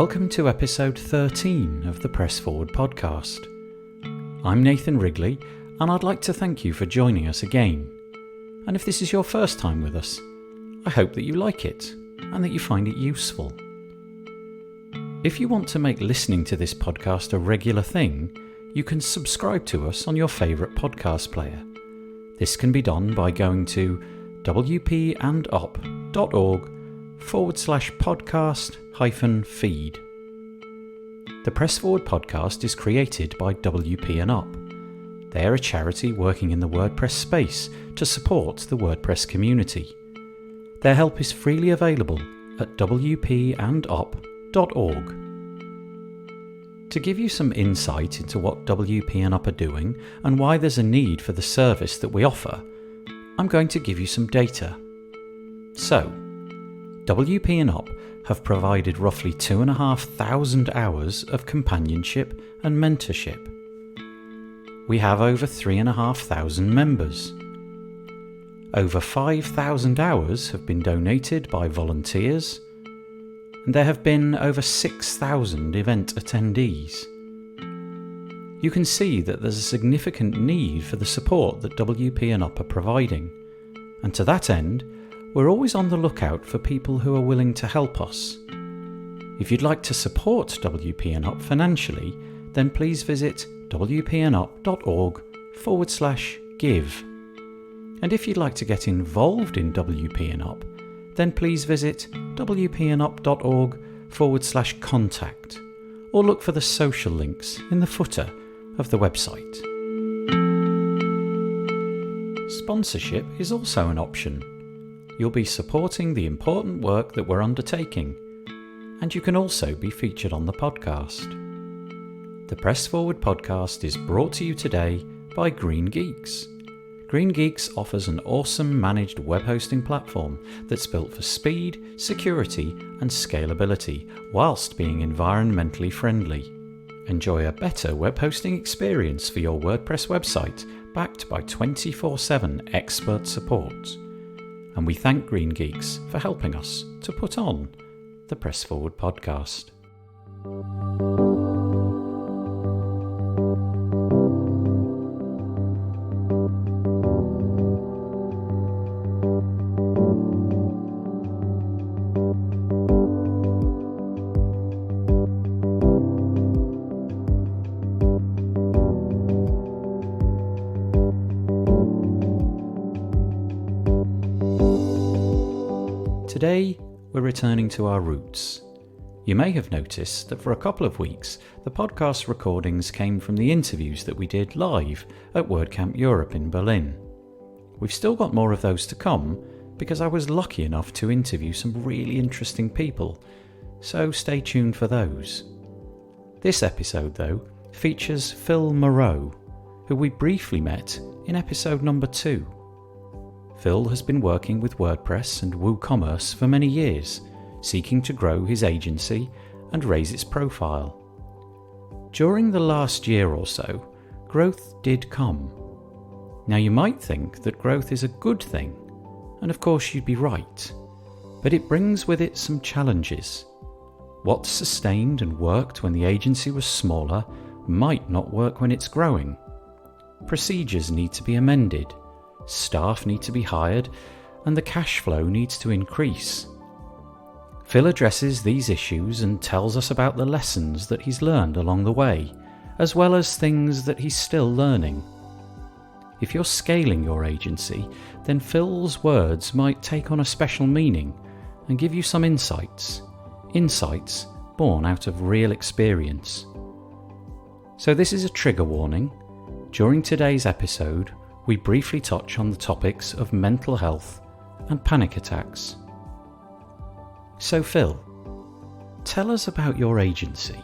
Welcome to episode 13 of the Press Forward podcast. I'm Nathan Wrigley, and I'd like to thank you for joining us again. And if this is your first time with us, I hope that you like it and that you find it useful. If you want to make listening to this podcast a regular thing, you can subscribe to us on your favourite podcast player. This can be done by going to wpandop.org/podcast-feed. The Press Forward podcast is created by WP and Up. They are a charity working in the WordPress space to support the WordPress community. Their help is freely available at wpandop.org. To give you some insight into what WP and Up are doing and why there's a need for the service that we offer, I'm going to give you some data. So, WP and Up have provided roughly 2,500 hours of companionship and mentorship. We have over 3,500 members. Over 5,000 hours have been donated by volunteers, and there have been over 6,000 event attendees. You can see that there's a significant need for the support that WP and Up are providing, and to that end, we're always on the lookout for people who are willing to help us. If you'd like to support WP and Up financially, then please visit wpandup.org/give. And if you'd like to get involved in WP and Up, then please visit wpandup.org/contact, or look for the social links in the footer of the website. Sponsorship is also an option. You'll be supporting the important work that we're undertaking, and you can also be featured on the podcast. The Press Forward podcast is brought to you today by Green Geeks. Green Geeks offers an awesome managed web hosting platform that's built for speed, security, and scalability whilst being environmentally friendly. Enjoy a better web hosting experience for your WordPress website backed by 24/7 expert support. And we thank Green Geeks for helping us to put on the Press Forward podcast. Today, we're returning to our roots. You may have noticed that for a couple of weeks, the podcast recordings came from the interviews that we did live at WordCamp Europe in Berlin. We've still got more of those to come because I was lucky enough to interview some really interesting people, so stay tuned for those. This episode, though, features Phil Morrow, who we briefly met in episode number 2. Phil has been working with WordPress and WooCommerce for many years, seeking to grow his agency and raise its profile. During the last year or so, growth did come. Now you might think that growth is a good thing, and of course you'd be right, but it brings with it some challenges. What sustained and worked when the agency was smaller might not work when it's growing. Procedures need to be amended. Staff need to be hired, and the cash flow needs to increase. Phil addresses these issues and tells us about the lessons that he's learned along the way, as well as things that he's still learning. If you're scaling your agency, then Phil's words might take on a special meaning and give you some insights born out of real experience. So this is a trigger warning. During today's episode, we briefly touch on the topics of mental health and panic attacks. So Phil, tell us about your agency.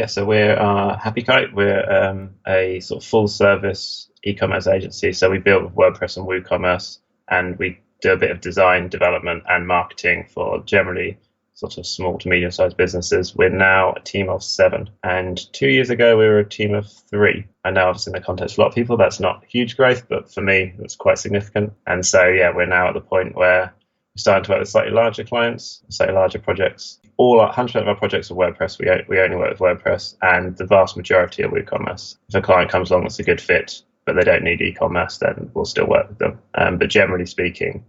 So we're Happy Kite. We're a sort of full-service e-commerce agency. So we build with WordPress and WooCommerce, and we do a bit of design, development, and marketing for generally sort of small to medium-sized businesses. We're now a team of 7, and 2 years ago we were a team of 3. I know obviously in the context of a lot of people that's not huge growth, but for me that's quite significant. And so we're now at the point where We're starting to work with slightly larger clients, slightly larger projects. All 100% of our projects are WordPress. We only work with WordPress, and the vast majority are WooCommerce. If a client comes along that's a good fit, but they don't need e-commerce, then we'll still work with them. But generally speaking,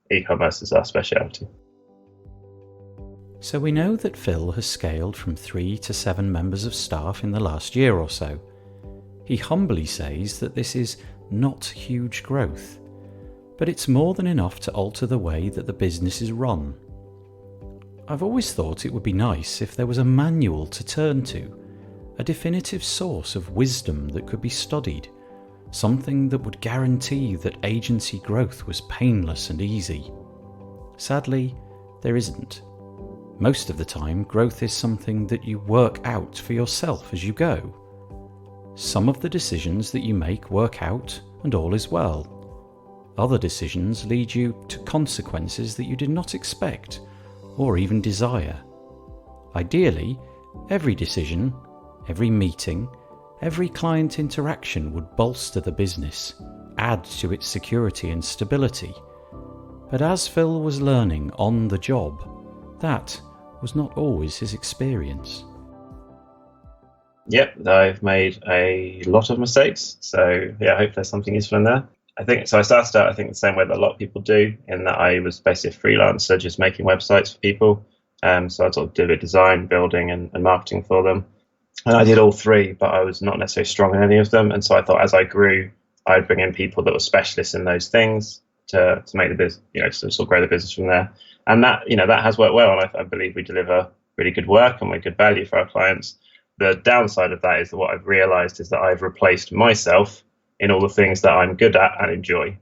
e-commerce is our specialty. So we know that Phil has scaled from 3 to 7 members of staff in the last year or so. He humbly says that this is not huge growth, but it's more than enough to alter the way that the business is run. I've always thought it would be nice if there was a manual to turn to, a definitive source of wisdom that could be studied, something that would guarantee that agency growth was painless and easy. Sadly, there isn't. Most of the time, growth is something that you work out for yourself as you go. Some of the decisions that you make work out and all is well. Other decisions lead you to consequences that you did not expect or even desire. Ideally, every decision, every meeting, every client interaction would bolster the business, add to its security and stability. But as Phil was learning on the job, that was not always his experience. Yep, I've made a lot of mistakes. So yeah, I hope there's something useful in there. I started out, the same way that a lot of people do, in that I was basically a freelancer, just making websites for people. So I sort of did a design, building and marketing for them. And I did all three, but I was not necessarily strong in any of them. And so I thought as I grew, I'd bring in people that were specialists in those things to make the business, to sort of grow the business from there. And that has worked well. And I believe we deliver really good work and good value for our clients. The downside of that is that what I've realized is that I've replaced myself in all the things that I'm good at and enjoy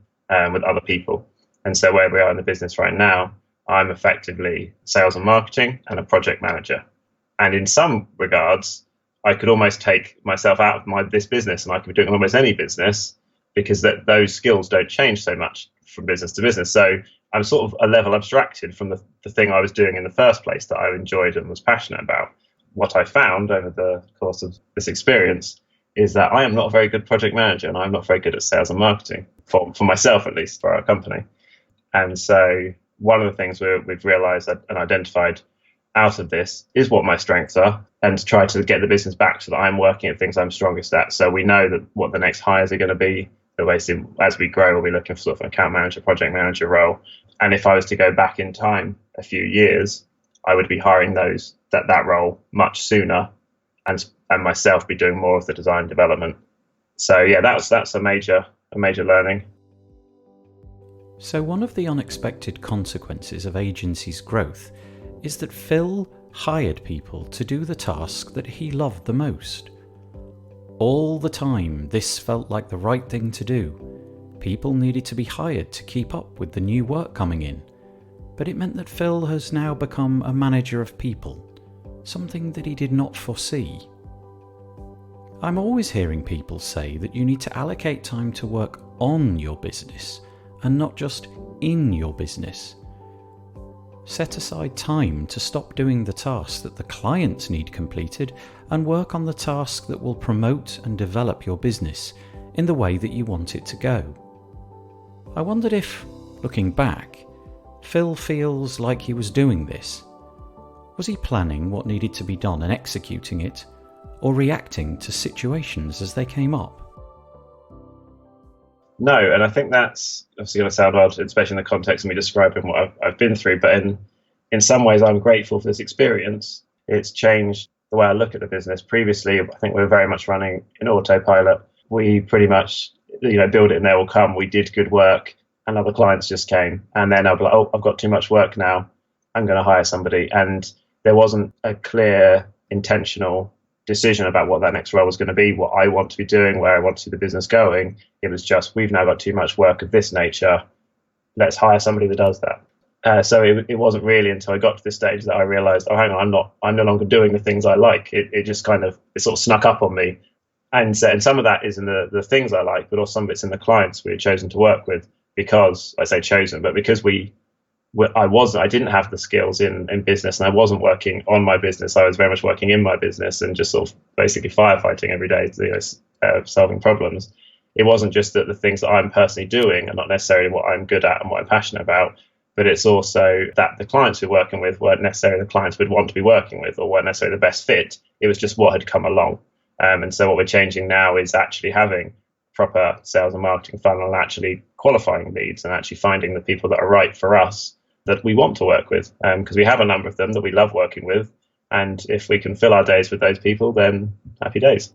with other people. And so where we are in the business right now, I'm effectively sales and marketing and a project manager. And in some regards, I could almost take myself out of this business and I could be doing almost any business, because those skills don't change so much from business to business. So I'm sort of a level abstracted from the thing I was doing in the first place that I enjoyed and was passionate about. What I found over the course of this experience is that I am not a very good project manager, and I'm not very good at sales and marketing, for myself at least, for our company. And so one of the things we've realized and identified out of this is what my strengths are, and to try to get the business back so that I'm working at things I'm strongest at. So we know that what the next hires are going to be. So basically, as we grow, we'll be looking for sort of an account manager, project manager role. And if I was to go back in time a few years, I would be hiring that role much sooner, and myself be doing more of the design development. So yeah, that's a major learning. So one of the unexpected consequences of agency's growth is that Phil hired people to do the task that he loved the most. All the time, this felt like the right thing to do. People needed to be hired to keep up with the new work coming in. But it meant that Phil has now become a manager of people, something that he did not foresee. I'm always hearing people say that you need to allocate time to work on your business and not just in your business. Set aside time to stop doing the tasks that the clients need completed and work on the task that will promote and develop your business in the way that you want it to go. I wondered if, looking back, Phil feels like he was doing this. Was he planning what needed to be done and executing it, or reacting to situations as they came up? No, and I think that's obviously going to sound odd, especially in the context of me describing what I've been through. But in some ways, I'm grateful for this experience. It's changed the way I look at the business. Previously, I think we were very much running in autopilot. We pretty much, build it and they will come. We did good work, and other clients just came. And then I'll be like, oh, I've got too much work now. I'm going to hire somebody. And there wasn't a clear, intentional decision about what that next role was going to be, what I want to be doing, where I want to see the business going. It was just, we've now got too much work of this nature. Let's hire somebody that does that. So it wasn't really until I got to this stage that I realized, oh, hang on, I'm no longer doing the things I like. It just kind of, it sort of snuck up on me. And some of that is in the things I like, but also some of it's in the clients we had chosen to work with, because I say chosen, but because I didn't have the skills in business, and I wasn't working on my business. I was very much working in my business and just sort of basically firefighting every day, solving problems. It wasn't just that the things that I'm personally doing are not necessarily what I'm good at and what I'm passionate about. but it's also that the clients we're working with weren't necessarily the clients we'd want to be working with or weren't necessarily the best fit. It was just what had come along. And so what we're changing now is actually having proper sales and marketing funnel and actually qualifying leads and actually finding the people that are right for us that we want to work with, because we have a number of them that we love working with. And if we can fill our days with those people, then happy days.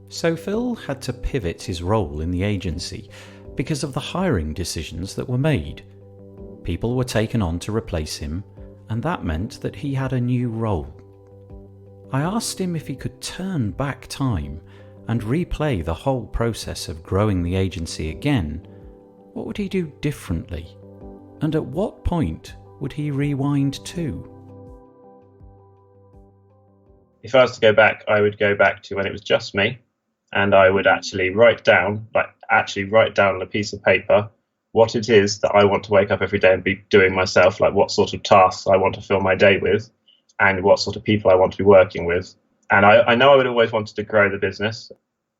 So Phil had to pivot his role in the agency because of the hiring decisions that were made. People were taken on to replace him, and that meant that he had a new role. I asked him if he could turn back time and replay the whole process of growing the agency again. What would he do differently? And at what point would he rewind to? If I was to go back, I would go back to when it was just me, and I would actually write down on a piece of paper what it is that I want to wake up every day and be doing myself, like what sort of tasks I want to fill my day with, and what sort of people I want to be working with. And I know I would always wanted to grow the business.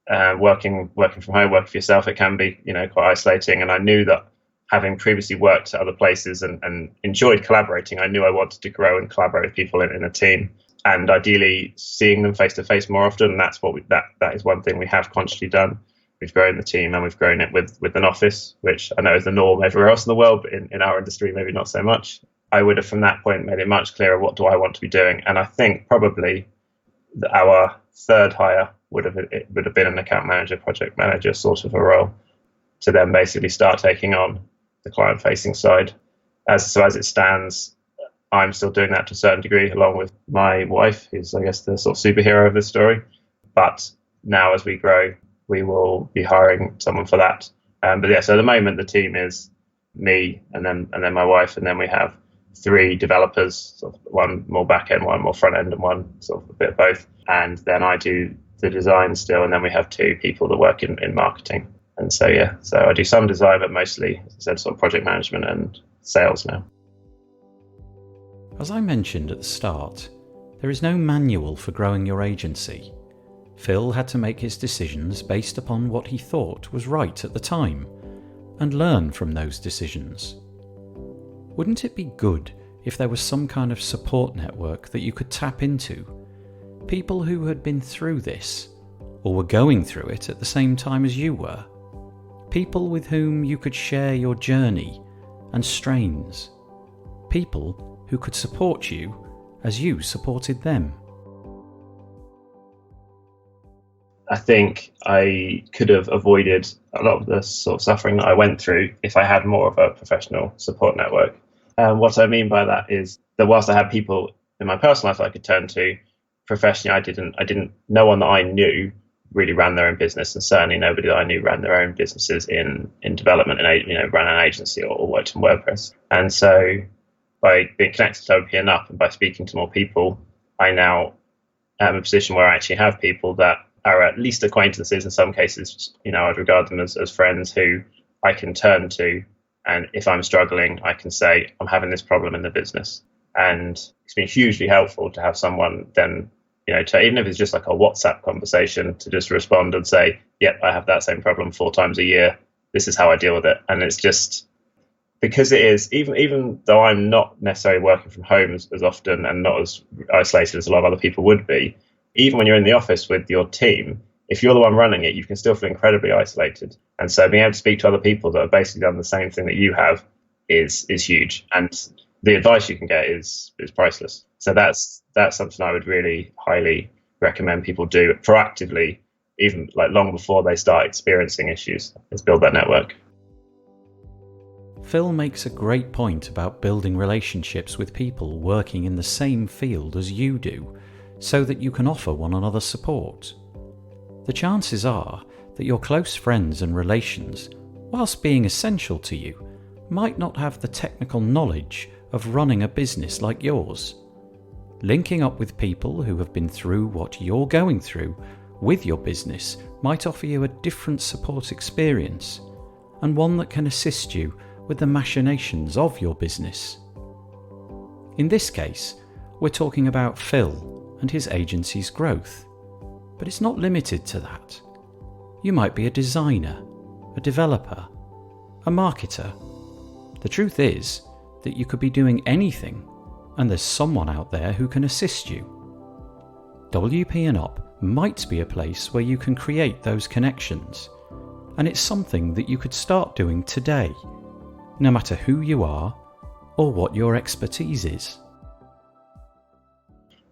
Working from home, working for yourself, it can be quite isolating. And I knew that having previously worked at other places and enjoyed collaborating, I knew I wanted to grow and collaborate with people in a team, and ideally seeing them face to face more often. And that's that is one thing we have consciously done. We've grown the team and we've grown it with an office, which I know is the norm everywhere else in the world, but in our industry maybe not so much. I would have from that point made it much clearer what do I want to be doing. And I think probably our third hire would have been an account manager, project manager sort of a role, to then basically start taking on the client facing side. As it stands, I'm still doing that to a certain degree along with my wife, who's I guess the sort of superhero of this story. But now as we grow, we will be hiring someone for that. But yeah, so at the moment the team is me and then my wife, and then we have 3 developers, sort of one more back end, one more front end, and one sort of a bit of both. And then I do the design still, and then we have 2 people that work in marketing. And so yeah, so I do some design, but mostly, as I said, sort of project management and sales now. As I mentioned at the start, there is no manual for growing your agency. Phil had to make his decisions based upon what he thought was right at the time, and learn from those decisions. Wouldn't it be good if there was some kind of support network that you could tap into? People who had been through this, or were going through it at the same time as you were. People with whom you could share your journey and strains. People who could support you as you supported them. I think I could have avoided a lot of the sort of suffering that I went through if I had more of a professional support network. What I mean by that is that whilst I had people in my personal life that I could turn to, professionally I didn't. No one that I knew really ran their own business, and certainly nobody that I knew ran their own businesses in development and ran an agency or worked in WordPress. And so by being connected to OP enough and by speaking to more people, I now am in a position where I actually have people that are at least acquaintances. In some cases, I'd regard them as friends who I can turn to. And if I'm struggling, I can say, I'm having this problem in the business. And it's been hugely helpful to have someone then, even if it's just like a WhatsApp conversation, to just respond and say, yep, I have that same problem 4 times a year. This is how I deal with it. And it's just because it is, even though I'm not necessarily working from home as often and not as isolated as a lot of other people would be, even when you're in the office with your team, if you're the one running it, you can still feel incredibly isolated. And so being able to speak to other people that have basically done the same thing that you have is huge. And the advice you can get is priceless. So that's something I would really highly recommend people do proactively, even like long before they start experiencing issues, is build that network. Phil makes a great point about building relationships with people working in the same field as you do, so that you can offer one another support. The chances are that your close friends and relations, whilst being essential to you, might not have the technical knowledge of running a business like yours. Linking up with people who have been through what you're going through with your business might offer you a different support experience, and one that can assist you with the machinations of your business. In this case, we're talking about Phil and his agency's growth, but it's not limited to that. You might be a designer, a developer, a marketer, The truth is that you could be doing anything, and there's someone out there who can assist you. WP and Up might be a place where you can create those connections, and it's something that you could start doing today, no matter who you are or what your expertise is.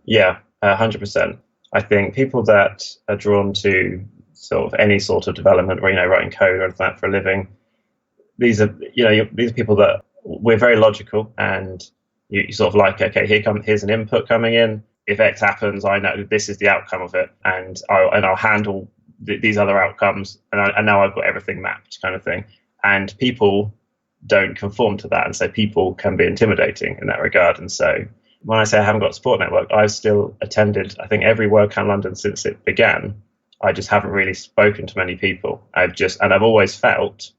Yeah, 100%. I think people that are drawn to sort of any sort of development, or writing code or anything like that for a living, these are people that we're very logical, and you sort of like, okay, here's an input coming in. If X happens, I know this is the outcome of it, and I'll handle these other outcomes, and now I've got everything mapped, kind of thing. And people don't conform to that, and so people can be intimidating in that regard. And so when I say I haven't got a support network, I've still attended, I think, every WordCamp London since it began. I just haven't really spoken to many people. I've always felt,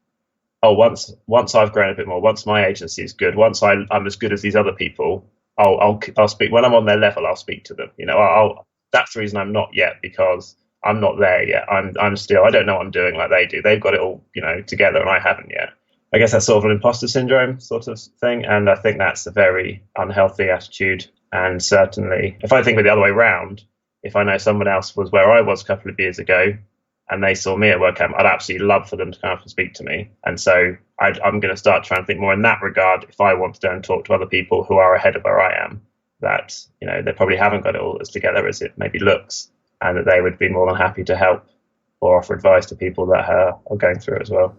once I've grown a bit more, once my agency is good, once I'm as good as these other people, I'll speak. When I'm on their level, I'll speak to them. That's the reason I'm not yet, because I'm not there yet. I'm still, I don't know what I'm doing like they do. They've got it all, together, and I haven't yet. I guess that's sort of an imposter syndrome sort of thing, and I think that's a very unhealthy attitude. And certainly, if I think of it the other way around, if I know someone else was where I was a couple of years ago, and they saw me at WordCamp, I'd absolutely love for them to come up and speak to me. And so I'm going to start trying to think more in that regard. If I want to go and talk to other people who are ahead of where I am, that they probably haven't got it all as together as it maybe looks, and that they would be more than happy to help or offer advice to people that are going through it as well.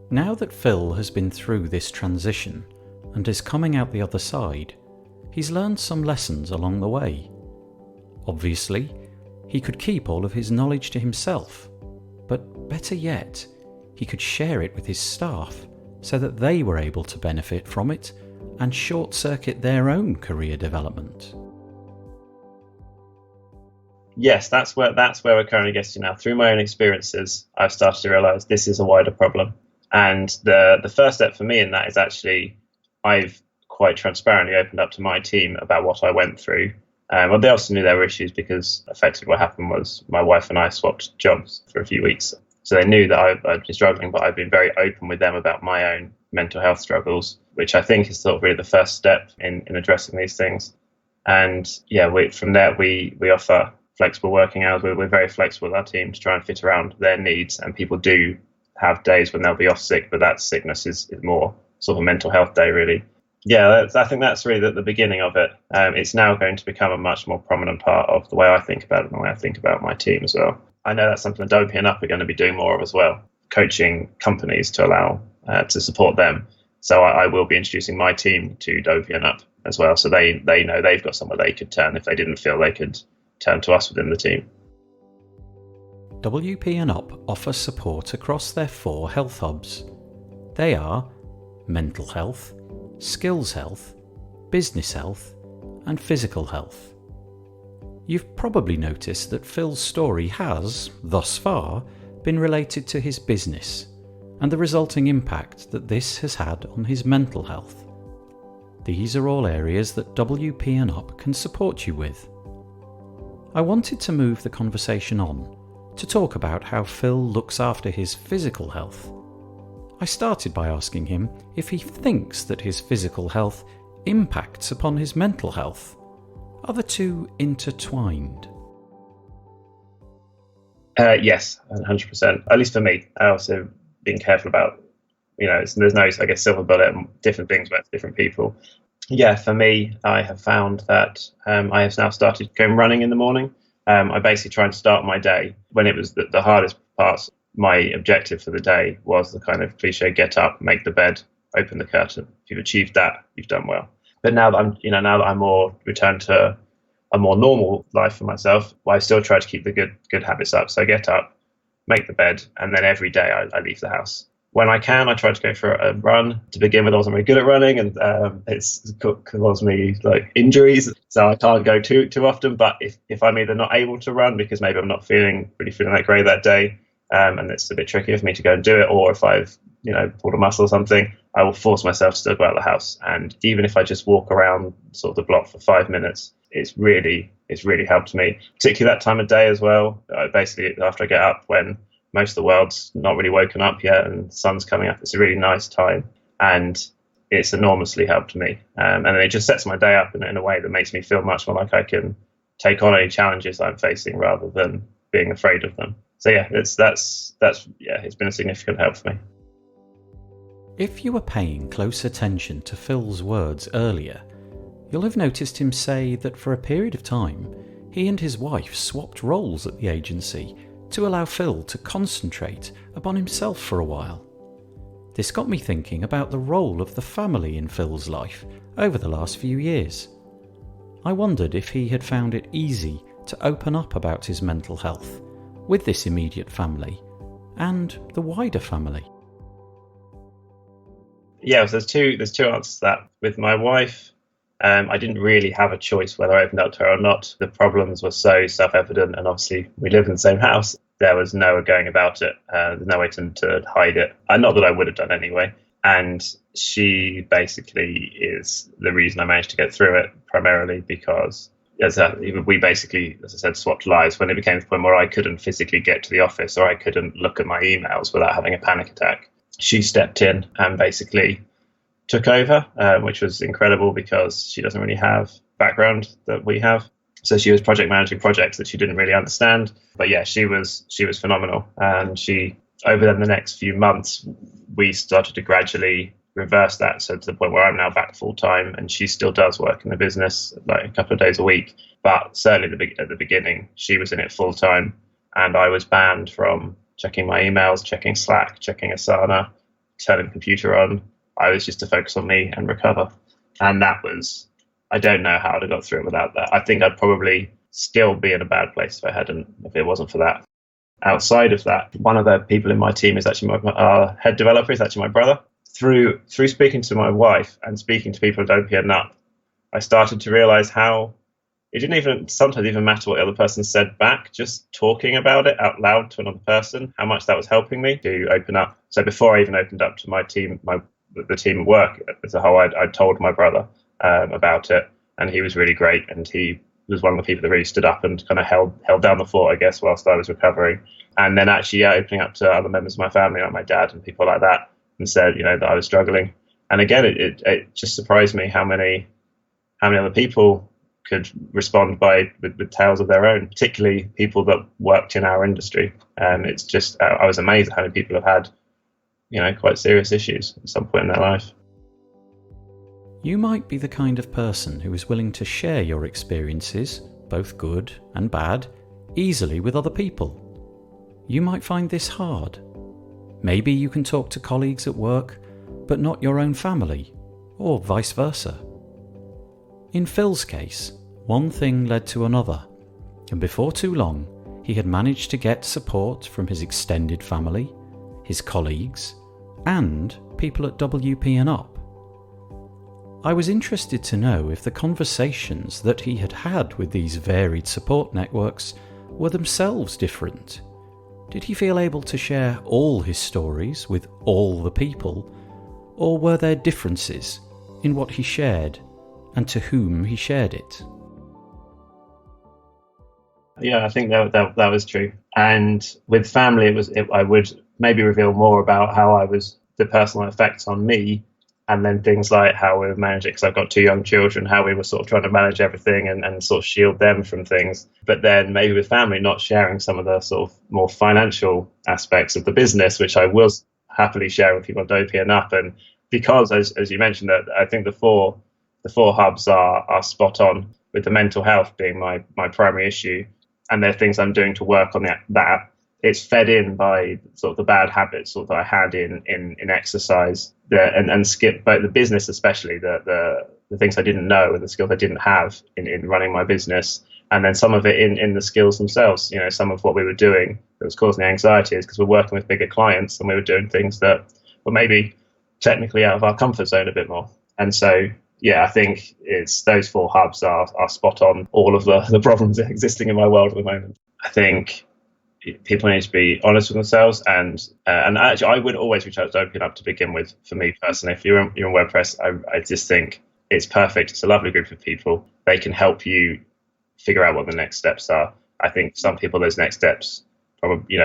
Now that Phil has been through this transition and is coming out the other side, he's learned some lessons along the way. Obviously, he could keep all of his knowledge to himself, but better yet, he could share it with his staff so that they were able to benefit from it and short-circuit their own career development. Yes, that's where we're currently getting now. Through my own experiences, I've started to realise this is a wider problem. And the first step for me in that is actually, I've quite transparently opened up to my team about what I went through. Well, they also knew there were issues, because effectively what happened was my wife and I swapped jobs for a few weeks. So they knew that I'd been struggling, but I've been very open with them about my own mental health struggles, which I think is sort of really the first step in addressing these things. And yeah, from there, we offer flexible working hours. We're very flexible with our team to try and fit around their needs. And people do have days when they'll be off sick, but that sickness is more sort of a mental health day, really. Yeah, I think that's really the beginning of it. It's now going to become a much more prominent part of the way I think about it and the way I think about my team as well. I know that's something that WP and Up are going to be doing more of as well, coaching companies to allow to support them. So I will be introducing my team to WP and Up as well, so they know they've got somewhere they could turn if they didn't feel they could turn to us within the team. WP and Up offer support across their 4 health hubs. They are mental health, skills health, business health, and physical health. You've probably noticed that Phil's story has, thus far, been related to his business and the resulting impact that this has had on his mental health. These are all areas that WP and Up can support you with. I wanted to move the conversation on to talk about how Phil looks after his physical health. I started by asking him if he thinks that his physical health impacts upon his mental health. Are the two intertwined? Yes, 100%. At least for me. I also being careful about, there's no, I guess, silver bullet and different things work for different people. Yeah, for me, I have found that I have now started going running in the morning. I basically try and start my day when it was the hardest parts. My objective for the day was the kind of cliche: get up, make the bed, open the curtain. If you've achieved that, you've done well. But now that I'm more returned to a more normal life for myself, I still try to keep the good habits up. So I get up, make the bed, and then every day I leave the house. When I can, I try to go for a run. To begin with, I wasn't very good at running, and it's caused me injuries, so I can't go too often. But if I'm either not able to run because maybe I'm not really feeling that great that day, and it's a bit tricky for me to go and do it, or if I've pulled a muscle or something, I will force myself to still go out of the house. And even if I just walk around sort of the block for 5 minutes, it's really helped me, particularly that time of day as well. Basically, after I get up, when most of the world's not really woken up yet and the sun's coming up, it's a really nice time and it's enormously helped me. And it just sets my day up in a way that makes me feel much more like I can take on any challenges I'm facing rather than being afraid of them. So yeah, it's been a significant help for me. If you were paying close attention to Phil's words earlier, you'll have noticed him say that for a period of time, he and his wife swapped roles at the agency to allow Phil to concentrate upon himself for a while. This got me thinking about the role of the family in Phil's life over the last few years. I wondered if he had found it easy to open up about his mental health with this immediate family and the wider family. Yeah, so there's two answers to that. With my wife, I didn't really have a choice whether I opened up to her or not. The problems were so self-evident, and obviously we live in the same house. There was no going about it. There's no way to hide it. Not that I would have done anyway. And she basically is the reason I managed to get through it, primarily because we basically, as I said, swapped lives when it became the point where I couldn't physically get to the office or I couldn't look at my emails without having a panic attack. She stepped in and basically took over, which was incredible because she doesn't really have background that we have. So she was project managing projects that she didn't really understand. But yeah, she was phenomenal. And she, over the next few months, we started to gradually reverse that. So to the point where I'm now back full time, and she still does work in the business like a couple of days a week. But certainly at the beginning, she was in it full time, and I was banned from checking my emails, checking Slack, checking Asana, turning the computer on. I was just to focus on me and recover. And that was, I don't know how I'd have got through it without that. I think I'd probably still be in a bad place if it wasn't for that. Outside of that, one of the people in my team is actually our head developer is actually my brother. Through speaking to my wife and speaking to people at Open Up, I started to realize how it didn't sometimes even matter what the other person said back. Just talking about it out loud to another person, how much that was helping me to open up. So before I even opened up to my team, the team at work as a whole, I told my brother about it, and he was really great. And he was one of the people that really stood up and kind of held down the fort, I guess, whilst I was recovering. And then actually opening up to other members of my family, like my dad and people like that, and said, that I was struggling. And again, it just surprised me how many other people could respond with tales of their own, particularly people that worked in our industry. And it's just, I was amazed at how many people have had, quite serious issues at some point in their life. You might be the kind of person who is willing to share your experiences, both good and bad, easily with other people. You might find this hard. Maybe you can talk to colleagues at work, but not your own family, or vice versa. In Phil's case, one thing led to another, and before too long, he had managed to get support from his extended family, his colleagues, and people at WP & Up. I was interested to know if the conversations that he had had with these varied support networks were themselves different. Did he feel able to share all his stories with all the people, or were there differences in what he shared and to whom he shared it? Yeah, I think that was true. And with family, I would maybe reveal more about how I was, the personal effects on me, and then things like how we were managing, because I've got 2 young children, how we were sort of trying to manage everything and sort of shield them from things. But then maybe with family, not sharing some of the sort of more financial aspects of the business, which I will happily share with people at WP & Up. And because, as you mentioned, that I think the four hubs are spot on, with the mental health being my primary issue. And there are things I'm doing to work on that. It's fed in by sort of the bad habits that I had in exercise and skip, but the business especially, the things I didn't know and the skills I didn't have in running my business. And then some of it in the skills themselves, some of what we were doing that was causing the anxiety is because we're working with bigger clients and we were doing things that were maybe technically out of our comfort zone a bit more. And so, yeah, I think it's those 4 hubs are spot on all of the problems existing in my world at the moment. I think people need to be honest with themselves, and actually, I would always reach out to Open Up to begin with. For me personally, if you're in WordPress, I just think it's perfect. It's a lovely group of people. They can help you figure out what the next steps are. I think some people, those next steps, probably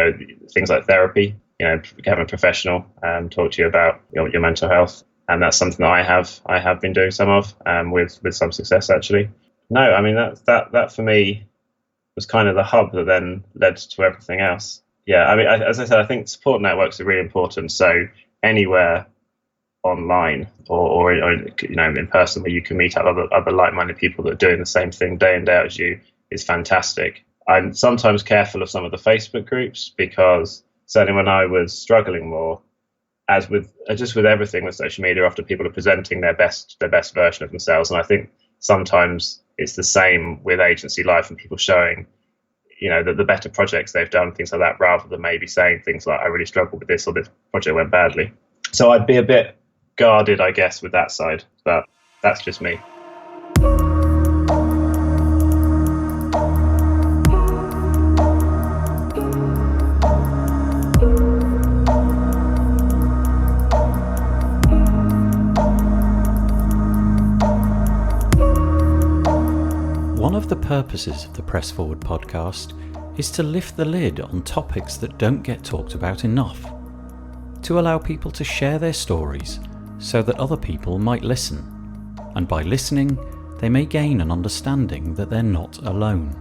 things like therapy. Having a professional talk to you about your mental health. and that's something that I have been doing some of, with some success actually. No, I mean that for me was kind of the hub that then led to everything else. Yeah, I mean, as I said, I think support networks are really important. So anywhere online or in person where you can meet up other like-minded people that are doing the same thing day in day out as you is fantastic. I'm sometimes careful of some of the Facebook groups because certainly when I was struggling more, as with just with everything with social media, often people are presenting their best version of themselves, and I think sometimes it's the same with agency life and people showing the better projects they've done, things like that, rather than maybe saying things like I really struggled with this or this project went badly. So I'd be a bit guarded, I guess, with that side, but that's just me. One of the purposes of the Press Forward podcast is to lift the lid on topics that don't get talked about enough, to allow people to share their stories so that other people might listen, and by listening, they may gain an understanding that they're not alone.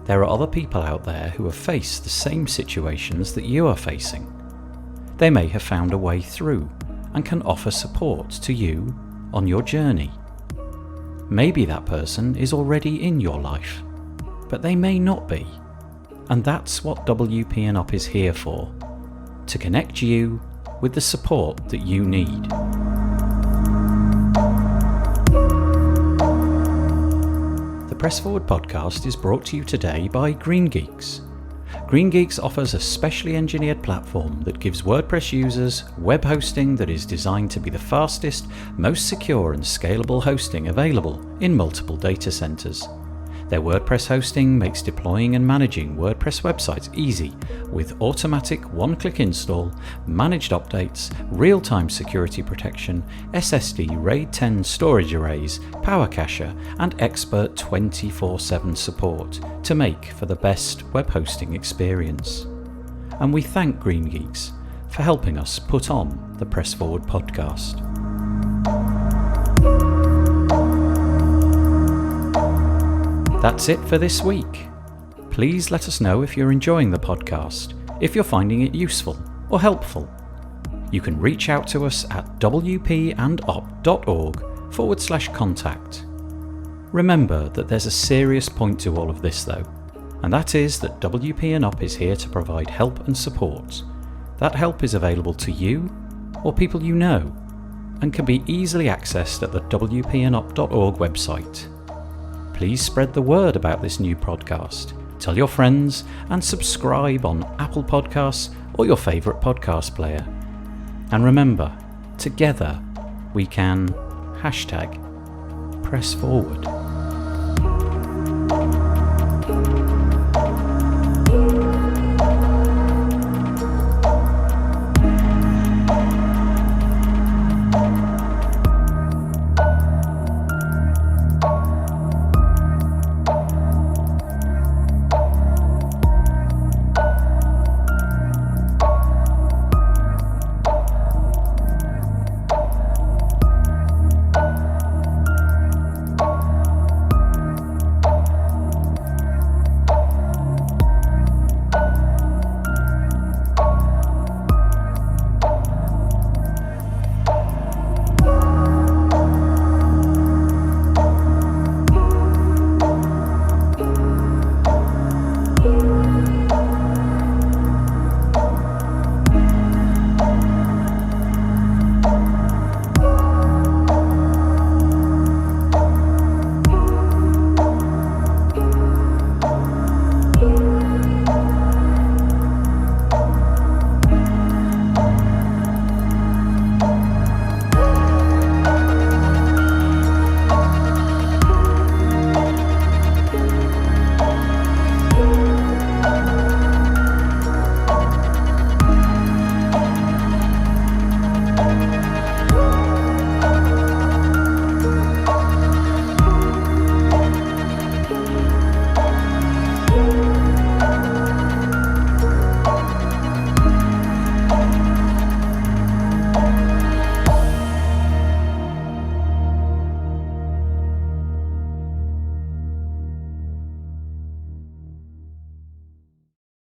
There are other people out there who have faced the same situations that you are facing. They may have found a way through and can offer support to you on your journey. Maybe that person is already in your life, but they may not be. And that's what WP & Up is here for, to connect you with the support that you need. The Press Forward podcast is brought to you today by Green Geeks. Green Geeks offers a specially engineered platform that gives WordPress users web hosting that is designed to be the fastest, most secure and scalable hosting available in multiple data centers. Their WordPress hosting makes deploying and managing WordPress websites easy with automatic one-click install, managed updates, real-time security protection, SSD RAID 10 storage arrays, Power Cacher, and expert 24/7 support to make for the best web hosting experience. And we thank Green Geeks for helping us put on the Press Forward podcast. That's it for this week. Please let us know if you're enjoying the podcast, if you're finding it useful or helpful. You can reach out to us at wpandup.org/contact. Remember that there's a serious point to all of this though, and that is that WP & Up is here to provide help and support. That help is available to you or people you know, and can be easily accessed at the wpandup.org website. Please spread the word about this new podcast. Tell your friends and subscribe on Apple Podcasts or your favourite podcast player. And remember, together we can #press forward.